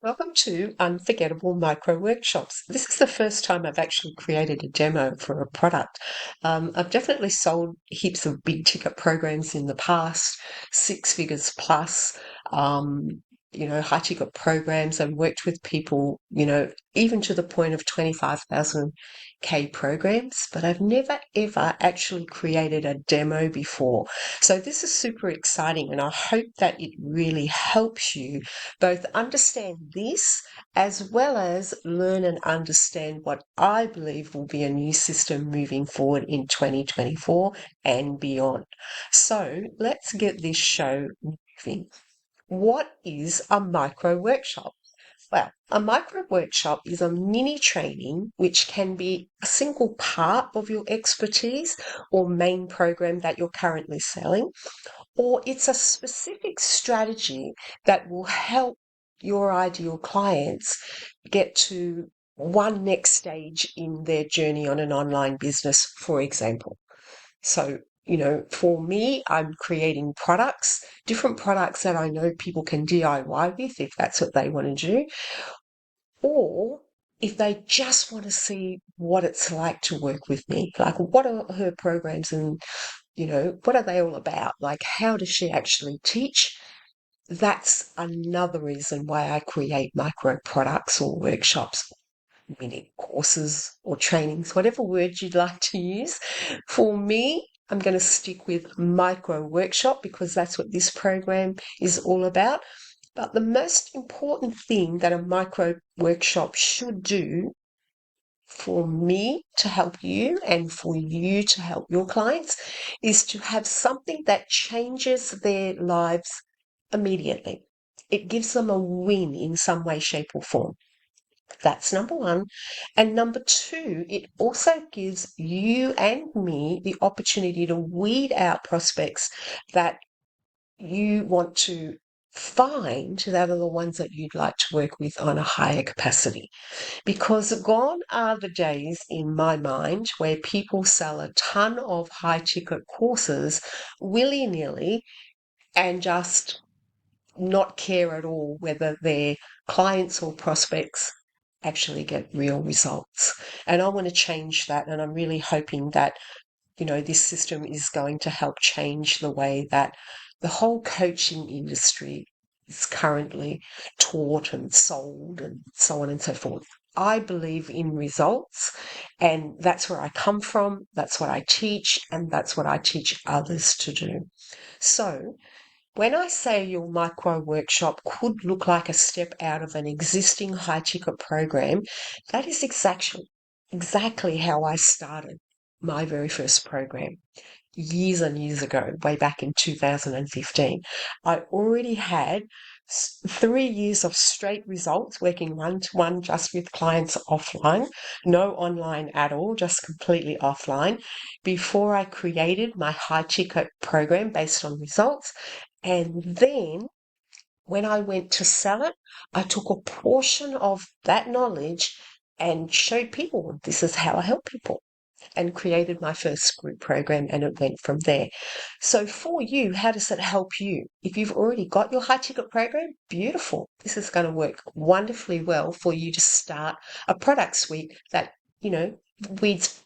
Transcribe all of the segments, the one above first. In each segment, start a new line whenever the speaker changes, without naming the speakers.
Welcome to Unforgettable Micro Workshops. This is the first time I've actually created a demo for a product. I've definitely sold heaps of big ticket programs in the past, six figures plus, high ticket programs, and worked with people, even to the point of 25,000K programs, but I've never ever actually created a demo before. So this is super exciting, and I hope that it really helps you both understand this as well as learn and understand what I believe will be a new system moving forward in 2024 and beyond. So let's get this show moving. What is a micro workshop? Well, a micro workshop is a mini training which can be a single part of your expertise or main program that you're currently selling, or it's a specific strategy that will help your ideal clients get to one next stage in their journey on an online business, for example. So, for me, I'm creating products, different products that I know people can DIY with if that's what they want to do, or if they just want to see what it's like to work with me, like what are her programs and what are they all about? Like, how does she actually teach? That's another reason why I create micro products or workshops, mini courses or trainings, whatever word you'd like to use. For me, I'm going to stick with micro workshop because that's what this program is all about. But the most important thing that a micro workshop should do for me to help you and for you to help your clients is to have something that changes their lives immediately. It gives them a win in some way, shape, or form. That's number one. And number two, it also gives you and me the opportunity to weed out prospects that you want to find that are the ones that you'd like to work with on a higher capacity. Because gone are the days in my mind where people sell a ton of high ticket courses willy nilly and just not care at all whether their clients or prospects actually get real results. And I want to change that. And I'm really hoping that, this system is going to help change the way that the whole coaching industry is currently taught and sold and so on and so forth. I believe in results, and that's where I come from. That's what I teach, and that's what I teach others to do. So, when I say your micro workshop could look like a step out of an existing high ticket program, that is exactly how I started my very first program years and years ago, way back in 2015. I already had 3 years of straight results working one to one just with clients offline, no online at all, just completely offline, before I created my high ticket program based on results. And then when I went to sell it, I took a portion of that knowledge and showed people this is how I help people and created my first group program, and it went from there. So for you, how does it help you? If you've already got your high ticket program, beautiful. This is going to work wonderfully well for you to start a product suite that, weeds,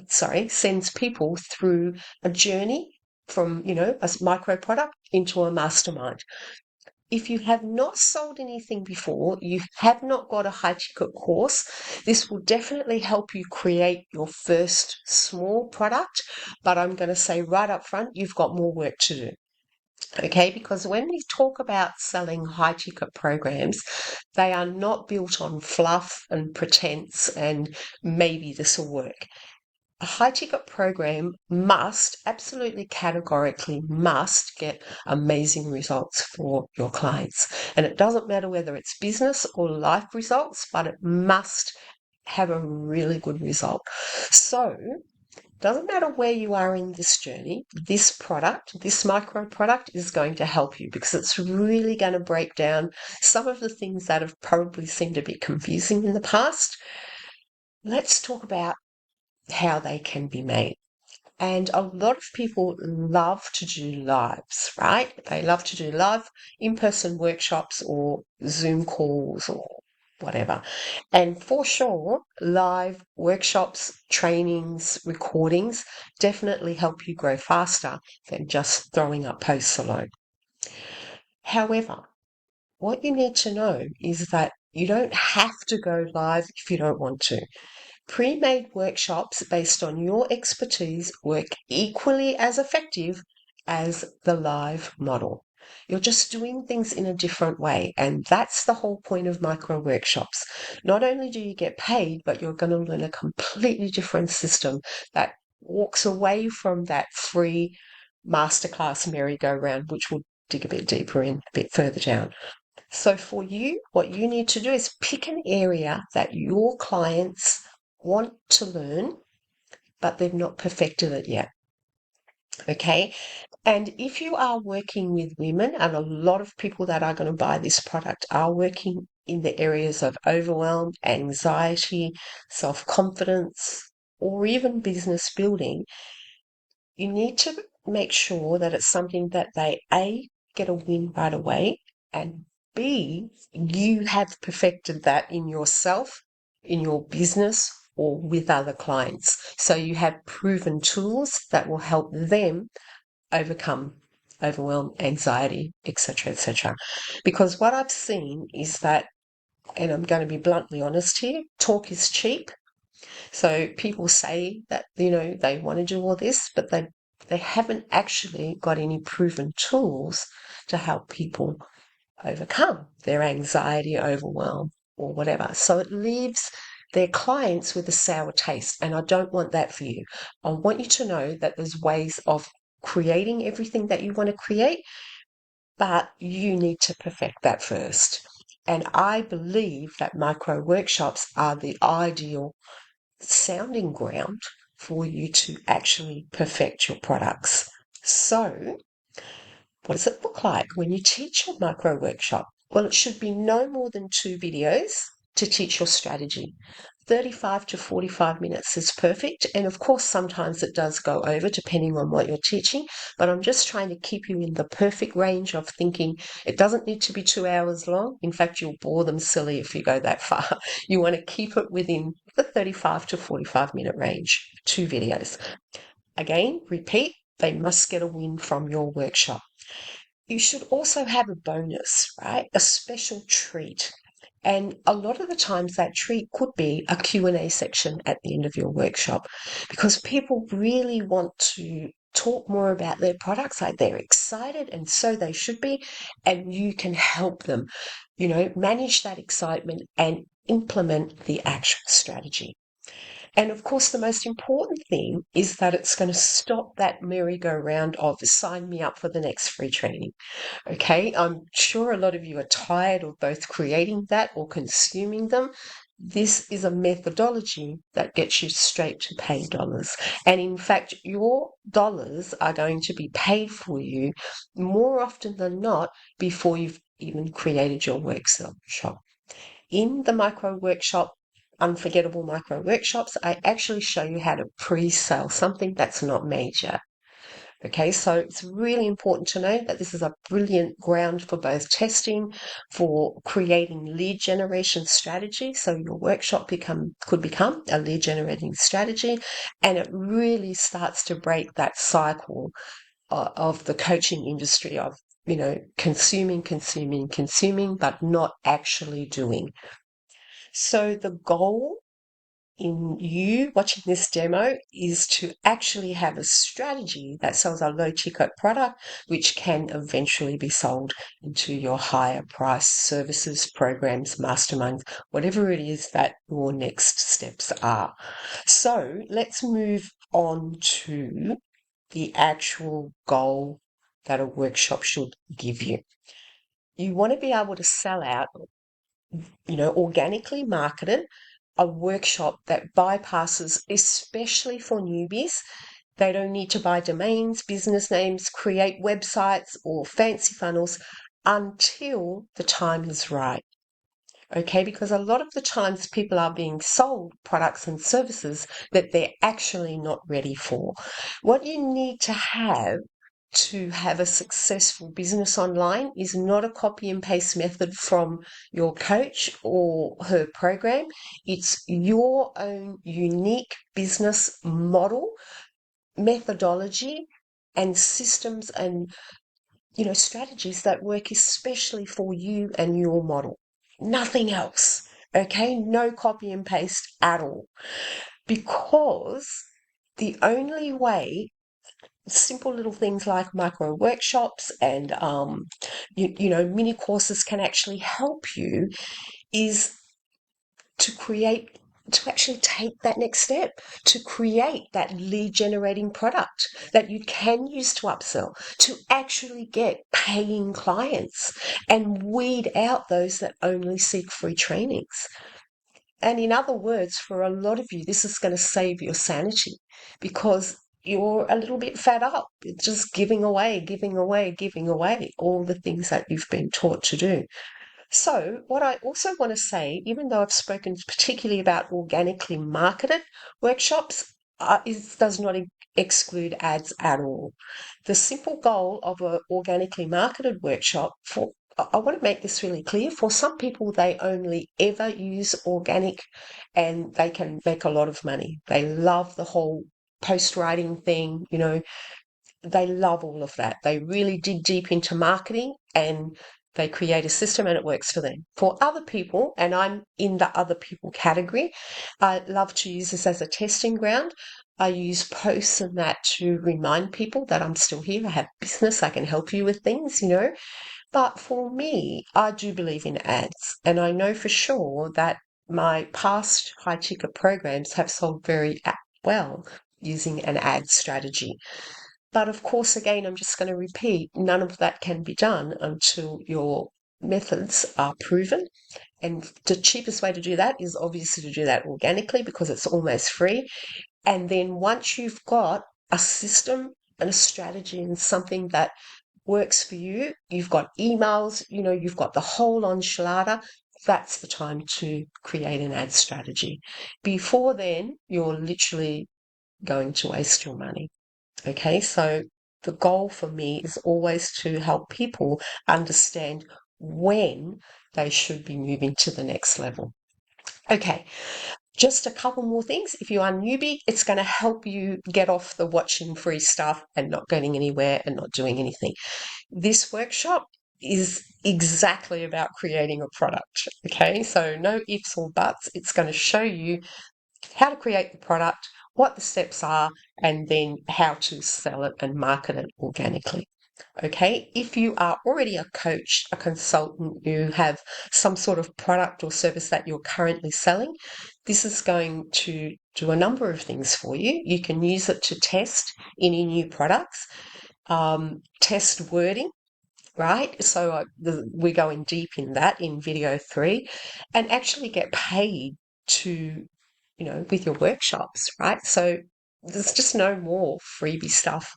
sends people through a journey from, a micro product into a mastermind. If you have not sold anything before, you have not got a high ticket course, this will definitely help you create your first small product. But I'm going to say right up front, you've got more work to do. Okay, because when we talk about selling high ticket programs, they are not built on fluff and pretense and maybe this will work. A high ticket program must, absolutely categorically must get amazing results for your clients. And it doesn't matter whether it's business or life results, but it must have a really good result. So, doesn't matter where you are in this journey, this product, this micro product is going to help you because it's really going to break down some of the things that have probably seemed a bit confusing in the past. Let's talk about how they can be made. And a lot of people love to do lives, right? They love to do live in-person workshops or Zoom calls or whatever. And for sure, live workshops, trainings, recordings definitely help you grow faster than just throwing up posts alone. However, what you need to know is that you don't have to go live if you don't want to. Pre-made workshops based on your expertise work equally as effective as the live model. You're just doing things in a different way, and that's the whole point of micro workshops. Not only do you get paid, but you're going to learn a completely different system that walks away from that free masterclass merry-go-round, which we'll dig a bit deeper in, a bit further down. So for you, what you need to do is pick an area that your clients want to learn, but they've not perfected it yet. Okay. And if you are working with women, and a lot of people that are going to buy this product are working in the areas of overwhelm, anxiety, self-confidence, or even business building, you need to make sure that it's something that they A, get a win right away, and B, you have perfected that in yourself, in your business, or with other clients. So you have proven tools that will help them overcome overwhelm, anxiety, etc., etc. Because what I've seen is that, and I'm going to be bluntly honest here, talk is cheap. So people say that, they want to do all this, but they haven't actually got any proven tools to help people overcome their anxiety, overwhelm, or whatever. So it leaves their clients with a sour taste. And I don't want that for you. I want you to know that there's ways of creating everything that you want to create, but you need to perfect that first. And I believe that micro workshops are the ideal sounding ground for you to actually perfect your products. So, what does it look like when you teach a micro workshop? Well, it should be no more than 2 videos to teach your strategy. 35 to 45 minutes is perfect. And of course, sometimes it does go over depending on what you're teaching, but I'm just trying to keep you in the perfect range of thinking. It doesn't need to be 2 hours long. In fact, you'll bore them silly if you go that far. You want to keep it within the 35 to 45 minute range, 2 videos. Again, repeat, they must get a win from your workshop. You should also have a bonus, right? A special treat. And a lot of the times that treat could be a Q&A section at the end of your workshop, because people really want to talk more about their products. Like, they're excited, and so they should be, and you can help them, manage that excitement and implement the actual strategy. And of course, the most important thing is that it's going to stop that merry-go-round of sign me up for the next free training. Okay, I'm sure a lot of you are tired of both creating that or consuming them. This is a methodology that gets you straight to paid dollars. And in fact, your dollars are going to be paid for you more often than not before you've even created your workshop. In the micro workshop, Unforgettable Micro Workshops, I actually show you how to pre-sell something that's not major. Okay, so it's really important to know that this is a brilliant ground for both testing, for creating lead generation strategy. So your workshop could become a lead generating strategy, and it really starts to break that cycle of the coaching industry of, consuming, but not actually doing. So the goal in you watching this demo is to actually have a strategy that sells a low ticket product, which can eventually be sold into your higher price services, programs, masterminds, whatever it is that your next steps are. So let's move on to the actual goal that a workshop should give you. You want to be able to sell out, organically marketed, a workshop that bypasses, especially for newbies. They don't need to buy domains, business names, create websites or fancy funnels until the time is right. Okay, because a lot of the times people are being sold products and services that they're actually not ready for. What you need to have a successful business online is not a copy and paste method from your coach or her program. It's your own unique business model, methodology, and systems and strategies that work especially for you and your model. Nothing else. Okay? No copy and paste at all. Because the only way simple little things like micro workshops and mini courses can actually help you is to create to actually take that next step, to create that lead generating product that you can use to upsell, to actually get paying clients and weed out those that only seek free trainings. And in other words, for a lot of you, this is going to save your sanity because you're a little bit fed up. It's just giving away, giving away, giving away all the things that you've been taught to do. So, what I also want to say, even though I've spoken particularly about organically marketed workshops, does not exclude ads at all. The simple goal of an organically marketed workshop I want to make this really clear. For some people, they only ever use organic and they can make a lot of money. They love the whole post writing thing, they love all of that. They really dig deep into marketing and they create a system and it works for them. For other people, and I'm in the other people category, I love to use this as a testing ground. I use posts and that to remind people that I'm still here. I have business. I can help you with things, But for me, I do believe in ads. And I know for sure that my past high ticket programs have sold very well using an ad strategy. But of course, again, I'm just going to repeat, none of that can be done until your methods are proven. And the cheapest way to do that is obviously to do that organically because it's almost free. And then once you've got a system and a strategy and something that works for you, you've got emails, you've got the whole enchilada, that's the time to create an ad strategy. Before then, you're literally going to waste your money. Okay, so the goal for me is always to help people understand when they should be moving to the next level. Okay, just a couple more things. If you are newbie, it's going to help you get off the watching free stuff and not going anywhere and not doing anything. This workshop is exactly about creating a product. Okay, so no ifs or buts. It's going to show you how to create the product, what the steps are, and then how to sell it and market it organically. Okay, if you are already a coach, a consultant, you have some sort of product or service that you're currently selling, this is going to do a number of things for you. You can use it to test any new products, test wording, right? So we're going deep in that in video 3 and actually get paid to with your workshops, right? So there's just no more freebie stuff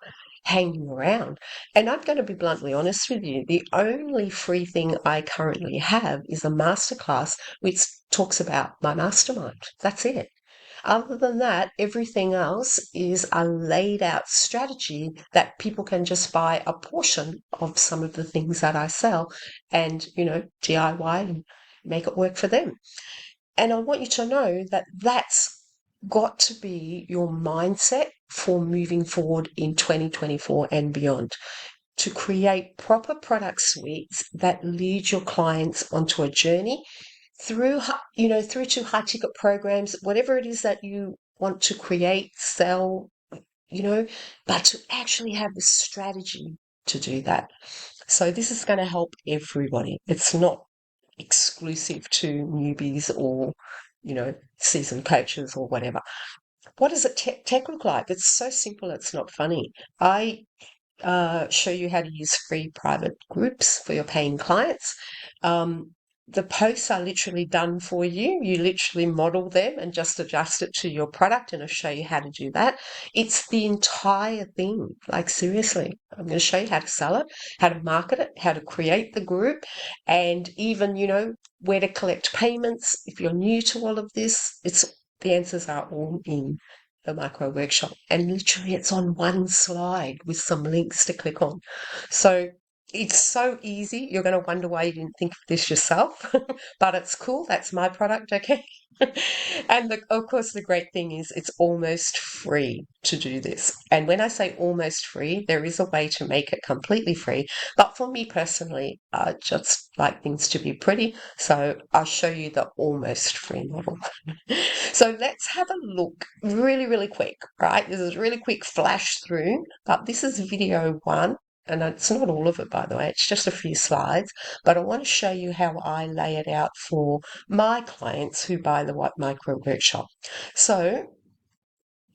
hanging around. And I'm going to be bluntly honest with you. The only free thing I currently have is a masterclass which talks about my mastermind. That's it. Other than that, everything else is a laid out strategy that people can just buy a portion of some of the things that I sell and, DIY and make it work for them. And I want you to know that that's got to be your mindset for moving forward in 2024 and beyond. To create proper product suites that lead your clients onto a journey through, through to high ticket programs, whatever it is that you want to create, sell, but to actually have the strategy to do that. So this is going to help everybody. It's not exclusive to newbies or, seasoned coaches or whatever. What does it tech look like? It's so simple, it's not funny. I show you how to use free private groups for your paying clients. the posts are literally done for you. You literally model them and just adjust it to your product, and I'll show you how to do that. It's the entire thing. Like, seriously, I'm going to show you how to sell it, how to market it, how to create the group, and even, where to collect payments. If you're new to all of this, the answers are all in the micro workshop. And literally it's on one slide with some links to click on. So it's so easy. You're going to wonder why you didn't think of this yourself, but it's cool. That's my product, okay? And of course, the great thing is it's almost free to do this. And when I say almost free, there is a way to make it completely free. But for me personally, I just like things to be pretty. So I'll show you the almost free model. So let's have a look really, really quick, right? This is a really quick flash through, but this is video one. And it's not all of it, by the way, it's just a few slides, but I want to show you how I lay it out for my clients who buy the What Micro Workshop. So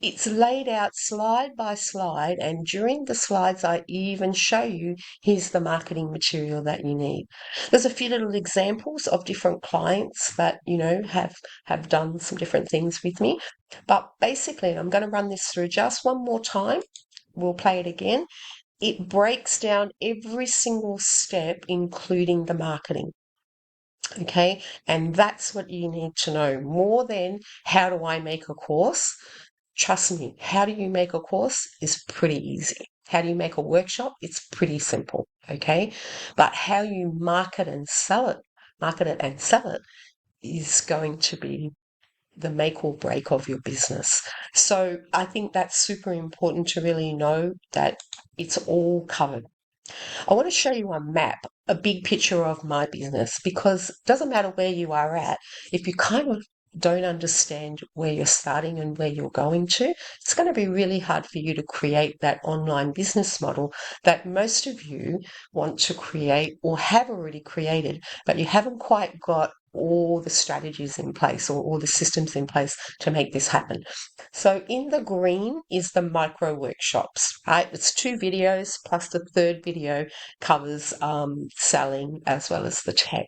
it's laid out slide by slide, and during the slides I even show you here's the marketing material that you need. There's a few little examples of different clients that have done some different things with me, but basically I'm going to run this through just one more time. We'll play it again. It breaks down every single step, including the marketing. Okay, and that's what you need to know more than how do I make a course. Trust me, how do you make a course is pretty easy. How do you make a workshop? It's pretty simple. Okay, but how you market and sell it is going to be the make or break of your business. So I think that's super important to really know that it's all covered. I want to show you a map, a big picture of my business, because it doesn't matter where you are at, if you kind of don't understand where you're starting and where you're going to, it's going to be really hard for you to create that online business model that most of you want to create or have already created, but you haven't quite got all the strategies in place or all the systems in place to make this happen. So in the green is the micro workshops, right? It's 2 videos plus the third video covers selling as well as the tech.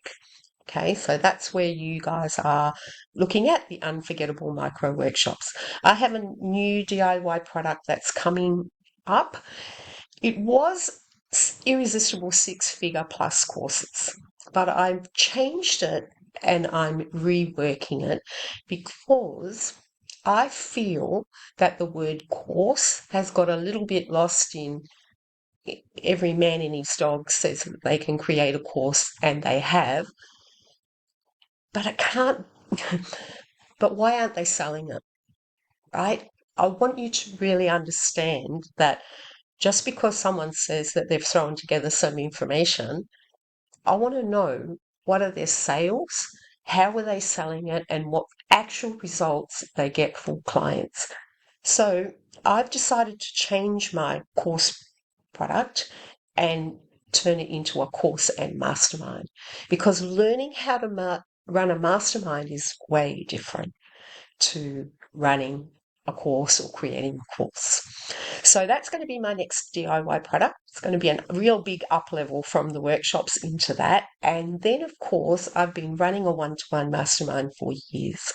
Okay, so that's where you guys are looking at the Unforgettable micro workshops. I have a new DIY product that's coming up. It was Irresistible 6-figure plus courses, but I've changed it and I'm reworking it because I feel that the word course has got a little bit lost in every man and his dog says that they can create a course, and they have, but it can't. But why aren't they selling it, right? I want you to really understand that just because someone says that they've thrown together some information, I want to know what are their sales, how are they selling it, and what actual results they get from clients. So I've decided to change my course product and turn it into a course and mastermind, because learning how to run a mastermind is way different to running a course or creating a course. So that's going to be my next DIY product. It's going to be a real big up level from the workshops into that. And then, of course, I've been running a one-to-one mastermind for years.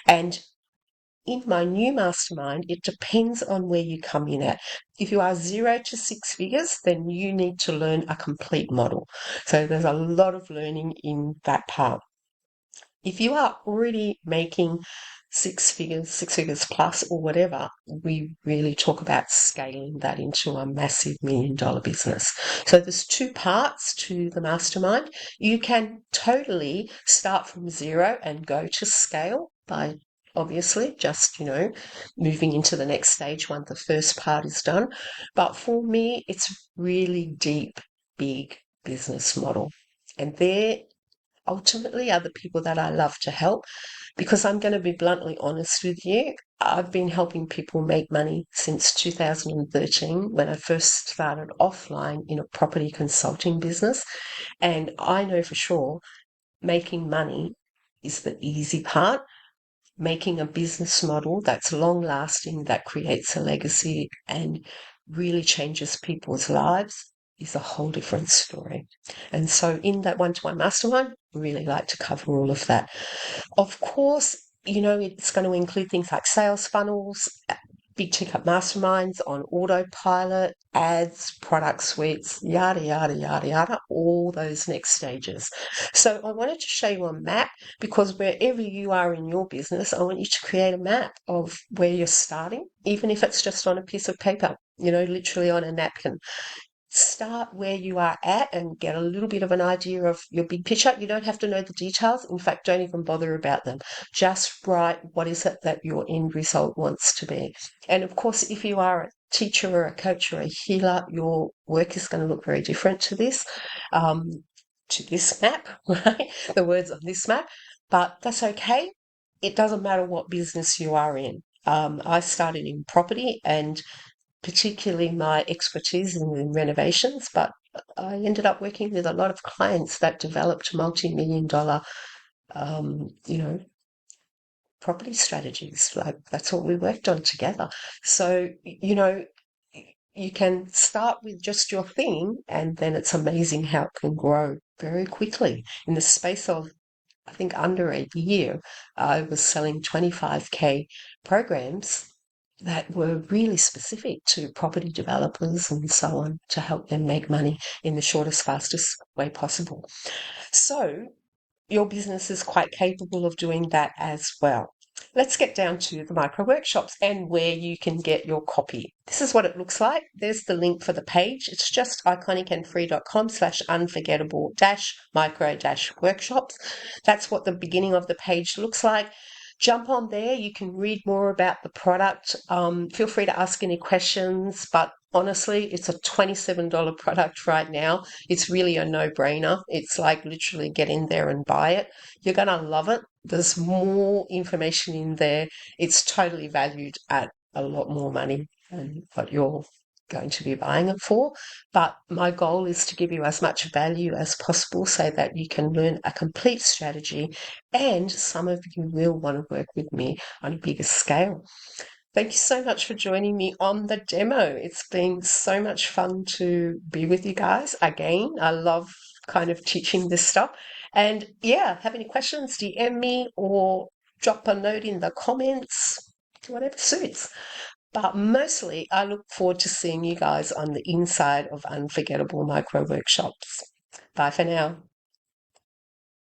And in my new mastermind, it depends on where you come in at. If you are 0 to 6 figures, then you need to learn a complete model. So there's a lot of learning in that part. If you are already making 6 figures plus or whatever, we really talk about scaling that into a massive $1 million business. So there's 2 parts to the mastermind. You can totally start from 0 and go to scale by obviously just, moving into the next stage once the first part is done. But for me, it's really deep, big business model. And there ultimately are the people that I love to help, because I'm going to be bluntly honest with you. I've been helping people make money since 2013 when I first started offline in a property consulting business. And I know for sure making money is the easy part. Making a business model that's long lasting, that creates a legacy and really changes people's lives, is a whole different story. And so in that one-to-one mastermind, we really like to cover all of that. Of course, it's going to include things like sales funnels, big ticket masterminds on autopilot, ads, product suites, yada, yada, yada, yada, all those next stages. So I wanted to show you a map because wherever you are in your business, I want you to create a map of where you're starting, even if it's just on a piece of paper, literally on a napkin. Start where you are at and get a little bit of an idea of your big picture. You don't have to know the details. In fact, don't even bother about them. Just write what is it that your end result wants to be. And of course, if you are a teacher or a coach or a healer, your work is going to look very different to this map, right? The words on this map. But that's okay. It doesn't matter what business you are in. I started in property, and particularly my expertise in renovations, but I ended up working with a lot of clients that developed multi-million dollar, um, you know, property strategies. Like that's what we worked on together. So, you can start with just your thing, and then it's amazing how it can grow very quickly. In the space of, I think, under a year, I was selling 25K programs that were really specific to property developers and so on to help them make money in the shortest, fastest way possible. So your business is quite capable of doing that as well. Let's get down to the micro workshops and where you can get your copy. This is what it looks like. There's the link for the page. It's just iconicandfree.com/unforgettable micro workshops. That's what the beginning of the page looks like. Jump on there. You can read more about the product. Feel free to ask any questions, but honestly, it's a $27 product right now. It's really a no-brainer. It's like literally get in there and buy it. You're going to love it. There's more information in there. It's totally valued at a lot more money than what you're going to be buying it for. But my goal is to give you as much value as possible so that you can learn a complete strategy, and some of you will want to work with me on a bigger scale. Thank you so much for joining me on the demo. It's been so much fun to be with you guys again. I love kind of teaching this stuff. And yeah, have any questions, DM me or drop a note in the comments, whatever suits. But mostly, I look forward to seeing you guys on the inside of Unforgettable Micro Workshops. Bye for now.